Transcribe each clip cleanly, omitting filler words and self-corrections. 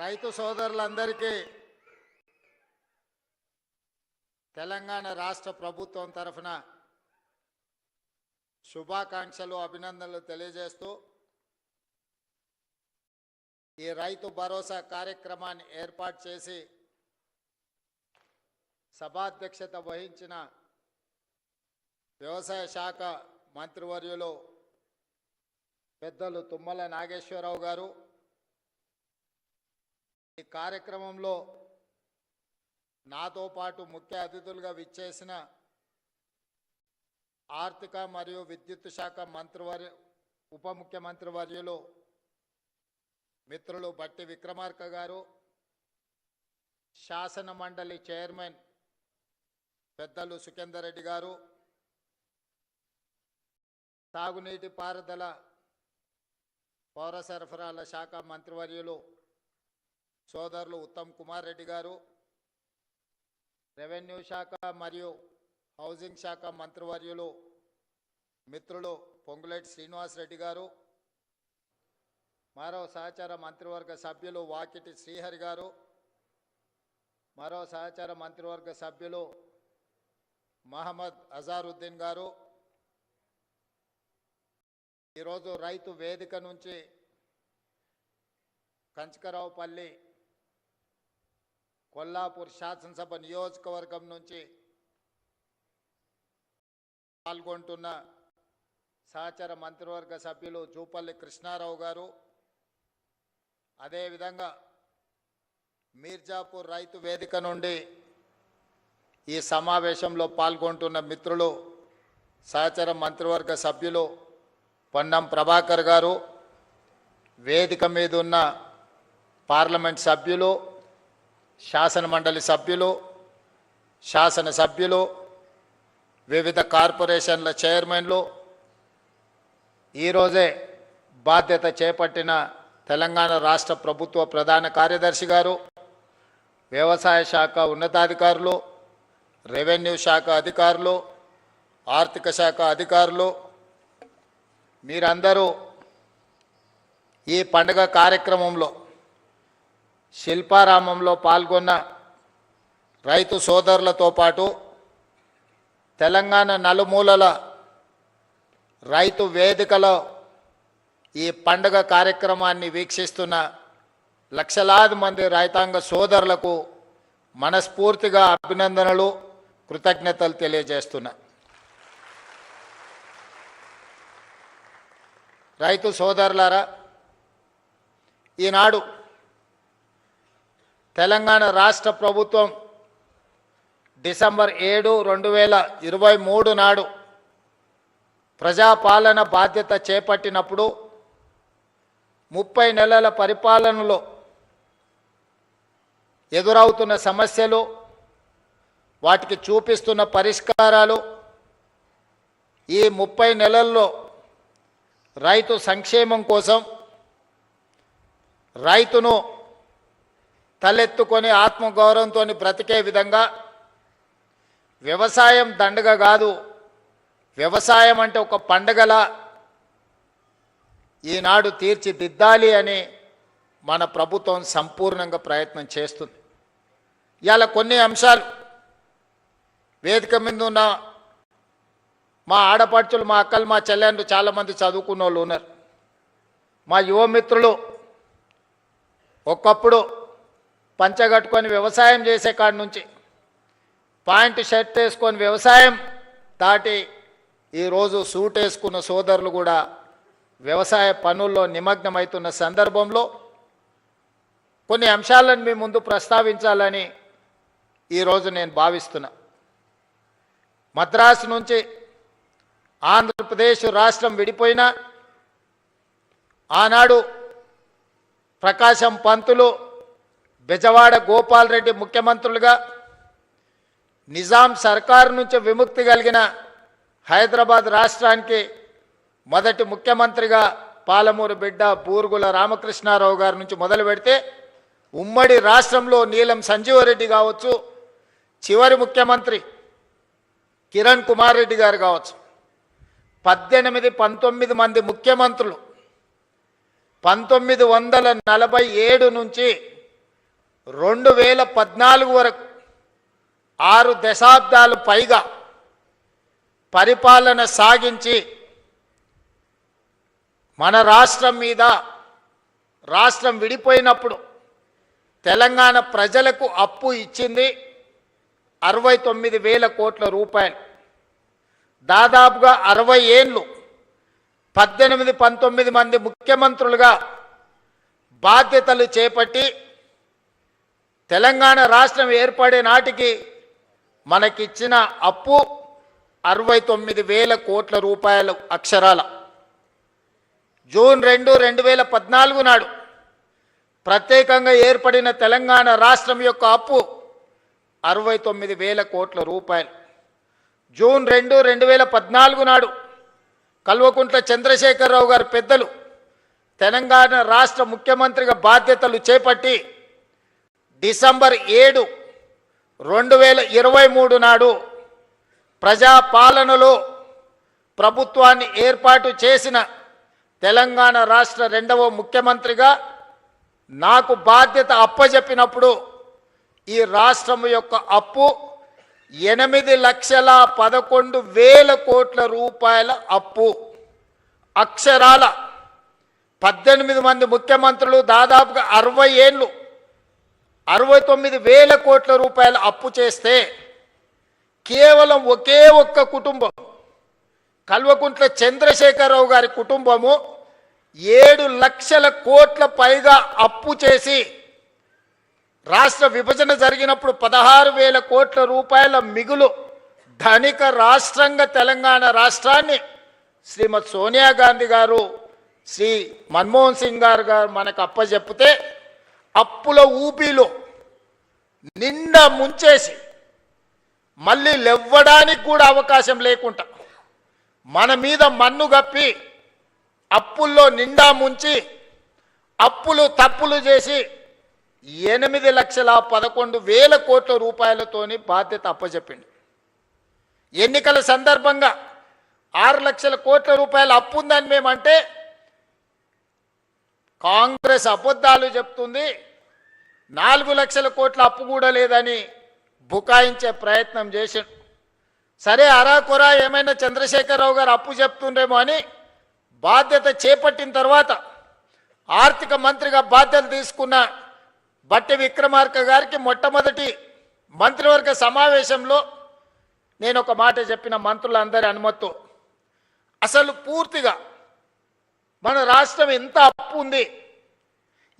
రైతు సోదరులందరికీ తెలంగాణ రాష్ట్ర ప్రభుత్వం తరఫున శుభాకాంక్షలు అభినందనలు తెలియజేస్తూ ఈ రైతు భరోసా కార్యక్రమాన్ని ఏర్పాటు చేసి సభాధ్యక్షత వహించిన వ్యవసాయ శాఖ మంత్రివర్యులు పెద్దలు తుమ్మల నాగేశ్వరరావు గారు, ఈ కార్యక్రమంలో నాతో పాటు ముఖ్య అతిథులుగా విచ్చేసిన ఆర్థిక మరియు విద్యుత్ శాఖ ఉప ముఖ్యమంత్రి వర్యులు మిత్రులు బట్టి విక్రమార్క గారు, శాసన మండలి చైర్మన్ పెద్దలు సుఖేందర్ రెడ్డి గారు, తాగునీటి పారుదల పౌర సరఫరాల శాఖ మంత్రివర్యులు సోదరులు ఉత్తమ్ కుమార్ రెడ్డి గారు, రెవెన్యూ శాఖ మరియు హౌసింగ్ శాఖ మంత్రివర్యులు మిత్రులు పొంగులేటి శ్రీనివాస్ రెడ్డి గారు, మరో సహచార మంత్రివర్గ సభ్యులు వాకిటి శ్రీహరి గారు, మరో సహచార మంత్రివర్గ సభ్యులు మహమ్మద్ అజారుద్దీన్ గారు, ఈరోజు రైతు వేదిక నుంచి కంచకరావుపల్లి కొల్లాపూర్ శాసనసభ నియోజకవర్గం నుంచి పాల్గొంటున్న సహచర మంత్రివర్గ సభ్యులు జూపల్లి కృష్ణారావు గారు, అదేవిధంగా మీర్జాపూర్ రైతు వేదిక నుండి ఈ సమావేశంలో పాల్గొంటున్న మిత్రులు సహచర మంత్రివర్గ సభ్యులు పొన్నం ప్రభాకర్ గారు, వేదిక మీద ఉన్న పార్లమెంట్ సభ్యులు, శాసన మండలి సభ్యులు, శాసనసభ్యులు, వివిధ కార్పొరేషన్ల చైర్మన్లు, ఈరోజే బాధ్యత చేపట్టిన తెలంగాణ రాష్ట్ర ప్రభుత్వ ప్రధాన కార్యదర్శి గారు, వ్యవసాయ శాఖ ఉన్నతాధికారులు, రెవెన్యూ శాఖ అధికారులు, ఆర్థిక శాఖ అధికారులు, మీరందరూ ఈ పండుగ కార్యక్రమంలో శిల్పారామంలో పాల్గొన్న రైతు సోదరులతో పాటు తెలంగాణ నలుమూలల రైతు వేదికలో ఈ పండుగ కార్యక్రమాన్ని వీక్షిస్తున్న లక్షలాది మంది రైతాంగ సోదరులకు మనస్ఫూర్తిగా అభినందనలు, కృతజ్ఞతలు తెలియజేస్తున్నా. రైతు సోదరులారా, ఈనాడు తెలంగాణ రాష్ట్ర ప్రభుత్వం డిసెంబర్ 7, 2023 నాడు ప్రజాపాలన బాధ్యత చేపట్టినప్పుడు 30 నెలల పరిపాలనలో ఎదురవుతున్న సమస్యలు, వాటికి చూపిస్తున్న పరిష్కారాలు, ఈ 30 నెలల్లో రైతు సంక్షేమం కోసం రైతును తలెత్తుకొని ఆత్మగౌరవంతో బ్రతికే విధంగా వ్యవసాయం దండగ కాదు, వ్యవసాయం అంటే ఒక పండగలా ఈనాడు తీర్చిదిద్దాలి అని మన ప్రభుత్వం సంపూర్ణంగా ప్రయత్నం చేస్తుంది. ఇవాళ కొన్ని అంశాలు వేదిక మీద ఉన్న మా ఆడపడుచులు, మా అక్కలు, మా చెల్లెండ్రు చాలామంది చదువుకున్న వాళ్ళు ఉన్నారు. మా యువమిత్రులు ఒకప్పుడు పంచగట్టుకొని వ్యవసాయం చేసే కాడి నుంచి పాయింట్ షర్ట్ వేసుకొని వ్యవసాయం దాటి ఈరోజు సూట్ వేసుకున్న సోదరులు కూడా వ్యవసాయ పనుల్లో నిమగ్నమవుతున్న సందర్భంలో కొన్ని అంశాలను మీ ముందు ప్రస్తావించాలని ఈరోజు నేను భావిస్తున్నా. మద్రాసు నుంచి ఆంధ్రప్రదేశ్ రాష్ట్రం విడిపోయినా ఆనాడు ప్రకాశం పంతులు, బెజవాడ గోపాల్ రెడ్డి ముఖ్యమంత్రులుగా, నిజాం సర్కారు నుంచి విముక్తి కలిగిన హైదరాబాద్ రాష్ట్రానికి మొదటి ముఖ్యమంత్రిగా పాలమూరు బిడ్డ బూరుగుల రామకృష్ణారావు గారి నుంచి మొదలు పెడితే ఉమ్మడి రాష్ట్రంలో నీలం సంజీవరెడ్డి కావచ్చు, చివరి ముఖ్యమంత్రి కిరణ్ కుమార్ రెడ్డి గారు కావచ్చు, 19 మంది ముఖ్యమంత్రులు 1947 నుంచి 2014 వరకు 6 దశాబ్దాలు పైగా పరిపాలన సాగించి మన రాష్ట్రం మీద రాష్ట్రం విడిపోయినప్పుడు తెలంగాణ ప్రజలకు అప్పు ఇచ్చింది 69,000 కోట్ల రూపాయలు. దాదాపుగా 60 ఏళ్ళు 18-19 మంది ముఖ్యమంత్రులుగా బాధ్యతలు చేపట్టి తెలంగాణ రాష్ట్రం ఏర్పడే నాటికి మనకిచ్చిన అప్పు 69,000 కోట్ల రూపాయలు అక్షరాల. జూన్ 2, 2014 నాడు ప్రత్యేకంగా ఏర్పడిన తెలంగాణ రాష్ట్రం యొక్క అప్పు 69,000 కోట్ల రూపాయలు. జూన్ 2, 2014 నాడు కల్వకుంట్ల చంద్రశేఖరరావు గారు పెద్దలు తెలంగాణ రాష్ట్ర ముఖ్యమంత్రిగా బాధ్యతలు చేపట్టి డిసెంబర్ 7, 2023 నాడు ప్రజాపాలనలో ప్రభుత్వాన్ని ఏర్పాటు చేసిన తెలంగాణ రాష్ట్ర 2వ ముఖ్యమంత్రిగా నాకు బాధ్యత అప్పజెప్పినప్పుడు ఈ రాష్ట్రం యొక్క అప్పు 8,11,000 కోట్ల రూపాయల అప్పు. అక్షరాల 18 మంది ముఖ్యమంత్రులు దాదాపుగా 60 ఏళ్ళు 69,000 కోట్ల రూపాయల అప్పు చేస్తే కేవలం ఒకే ఒక్క కుటుంబం కల్వకుంట్ల చంద్రశేఖరరావు గారి కుటుంబము 7 లక్షల కోట్ల పైగా అప్పు చేసి రాష్ట్ర విభజన జరిగినప్పుడు 16,000 కోట్ల రూపాయల మిగులు ధనిక రాష్ట్రంగా తెలంగాణ రాష్ట్రాన్ని శ్రీమతి సోనియా గాంధీ గారు శ్రీ మన్మోహన్ సింగ్ గారు మనకు అప్పచెప్పితే అప్పుల ఊపిలో నిండా ముంచేసి మళ్ళీ లేవ్వడానికి కూడా అవకాశం లేకుండా మన మీద మన్ను గప్పి అప్పుల్లో నిండా ముంచి అప్పులు తప్పులు చేసి 8,11,000 కోట్ల రూపాయలతోని బాధ్యత అప్పచెప్పింది. ఎన్నికల సందర్భంగా 6 లక్షల కోట్ల రూపాయల అప్పు ఉందని మేమంటే కాంగ్రెస్ అబద్ధాలు చెప్తుంది, 4 లక్షల కోట్ల అప్పు కూడా లేదని బుకాయించే ప్రయత్నం చేశాడు. సరే అరాకొరా ఏమైనా చంద్రశేఖరరావు గారు అప్పు చెప్తుండేమో అని బాధ్యత చేపట్టిన తర్వాత ఆర్థిక మంత్రిగా బాధ్యత తీసుకున్న బట్టి విక్రమార్క గారికి మొట్టమొదటి మంత్రివర్గ సమావేశంలో నేను ఒక మాట చెప్పిన మంత్రులందరి అనుమతితో, అసలు పూర్తిగా మన రాష్ట్రం ఎంత అప్పు ఉంది,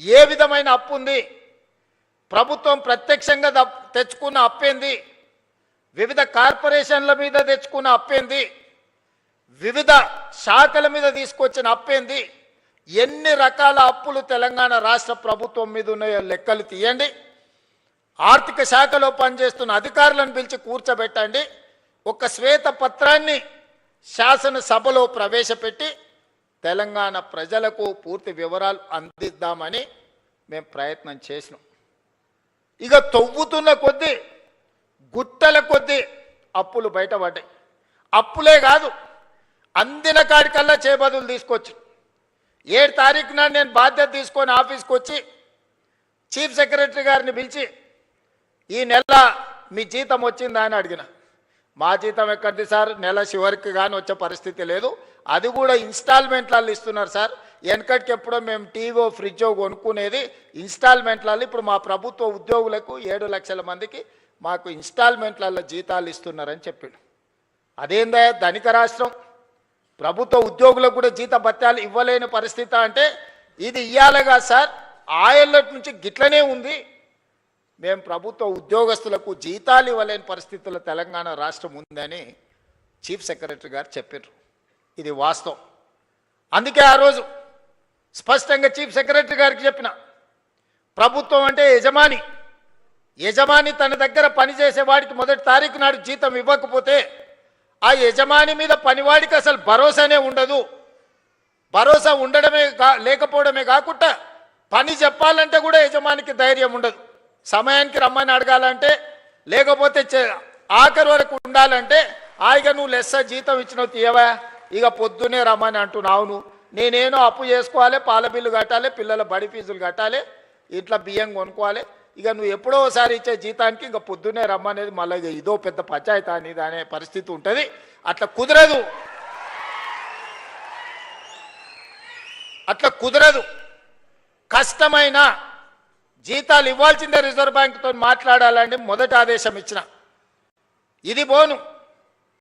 ఏ విధమైన అప్పు ఉంది, ప్రభుత్వం ప్రత్యక్షంగా తెచ్చుకున్న అప్పేంది, వివిధ కార్పొరేషన్ల మీద తెచ్చుకున్న అప్పేంది, వివిధ శాఖల మీద తీసుకొచ్చిన అప్పేంది, ఎన్ని రకాల అప్పులు తెలంగాణ రాష్ట్ర ప్రభుత్వం మీద ఉన్నాయో లెక్కలు తీయండి. ఆర్థిక శాఖలో పనిచేస్తున్న అధికారులను పిలిచి కూర్చోబెట్టండి. ఒక శ్వేత పత్రాన్ని శాసనసభలో ప్రవేశపెట్టి తెలంగాణ ప్రజలకు పూర్తి వివరాలు అందిద్దామని మేము ప్రయత్నం చేసినాం. ఇక తవ్వుతున్న కొద్దీ గుట్టల కొద్దీ అప్పులు బయటపడ్డాయి. అప్పులే కాదు, అందిన కాడికల్లా చేబదులు తీసుకొచ్చి 7 తారీఖు నాడు నేను బాధ్యత తీసుకొని ఆఫీస్కి వచ్చి చీఫ్ సెక్రటరీ గారిని పిలిచి ఈ నెల మీ జీతం వచ్చిందా అని అడిగిన. మా జీతం ఎక్కడిది సార్, నెల చివరికి కానీ వచ్చే పరిస్థితి లేదు, అది కూడా ఇన్స్టాల్మెంట్లలో ఇస్తున్నారు సార్. వెనకటికి ఎప్పుడో మేము టీవో ఫ్రిడ్జో కొనుక్కునేది ఇన్స్టాల్మెంట్లలో, ఇప్పుడు మా ప్రభుత్వ ఉద్యోగులకు 7 లక్షల మందికి మాకు ఇన్స్టాల్మెంట్లలో జీతాలు ఇస్తున్నారని చెప్పాడు. అదేందా ధనిక రాష్ట్రం, ప్రభుత్వ ఉద్యోగులకు కూడా జీత భత్యాలు ఇవ్వలేని పరిస్థితి అంటే ఇది ఇయ్యాలగా సార్, ఆయల్లటి నుంచి గిట్లనే ఉంది, మేము ప్రభుత్వ ఉద్యోగస్తులకు జీతాలు ఇవ్వలేని పరిస్థితుల్లో తెలంగాణ రాష్ట్రం ఉందని చీఫ్ సెక్రటరీ గారు చెప్పారు. ఇది వాస్తవం. అందుకే ఆ రోజు స్పష్టంగా చీఫ్ సెక్రటరీ గారికి చెప్పిన, ప్రభుత్వం అంటే యజమాని, యజమాని తన దగ్గర పనిచేసే వాడికి 1 తారీఖు నాడు జీతం ఇవ్వకపోతే ఆ యజమాని మీద పనివాడికి అసలు భరోసానే ఉండదు. భరోసా ఉండడమే లేకపోవడమే కాకుండా పని చెప్పాలంటే కూడా యజమానికి ధైర్యం ఉండదు. సమయానికి రమ్మని అడగాలంటే, లేకపోతే ఆఖరి వరకు ఉండాలంటే హాయిగా నువ్వు లెస్స జీతం ఇచ్చినావు తీయవా, ఇక పొద్దునే రమ్మని అంటున్నావు, నేనేనో అప్పు చేసుకోవాలి, పాల బిల్లు కట్టాలి, పిల్లల బడి ఫీజులు కట్టాలి, ఇంట్లో బియ్యం కొనుక్కోవాలి, ఇక నువ్వు ఎప్పుడో ఒకసారి ఇచ్చే జీతానికి ఇంకా పొద్దున్నే రమ్మనేది మళ్ళీ ఇక ఇదో పెద్ద పంచాయతీ అనేది అనే పరిస్థితి ఉంటుంది. అట్లా కుదరదు, అట్లా కుదరదు. కష్టమైన జీతాలు ఇవ్వాల్సిందే రిజర్వ్ బ్యాంకుతో మాట్లాడాలని మొదటి ఆదేశం ఇచ్చిన. ఇది పోను.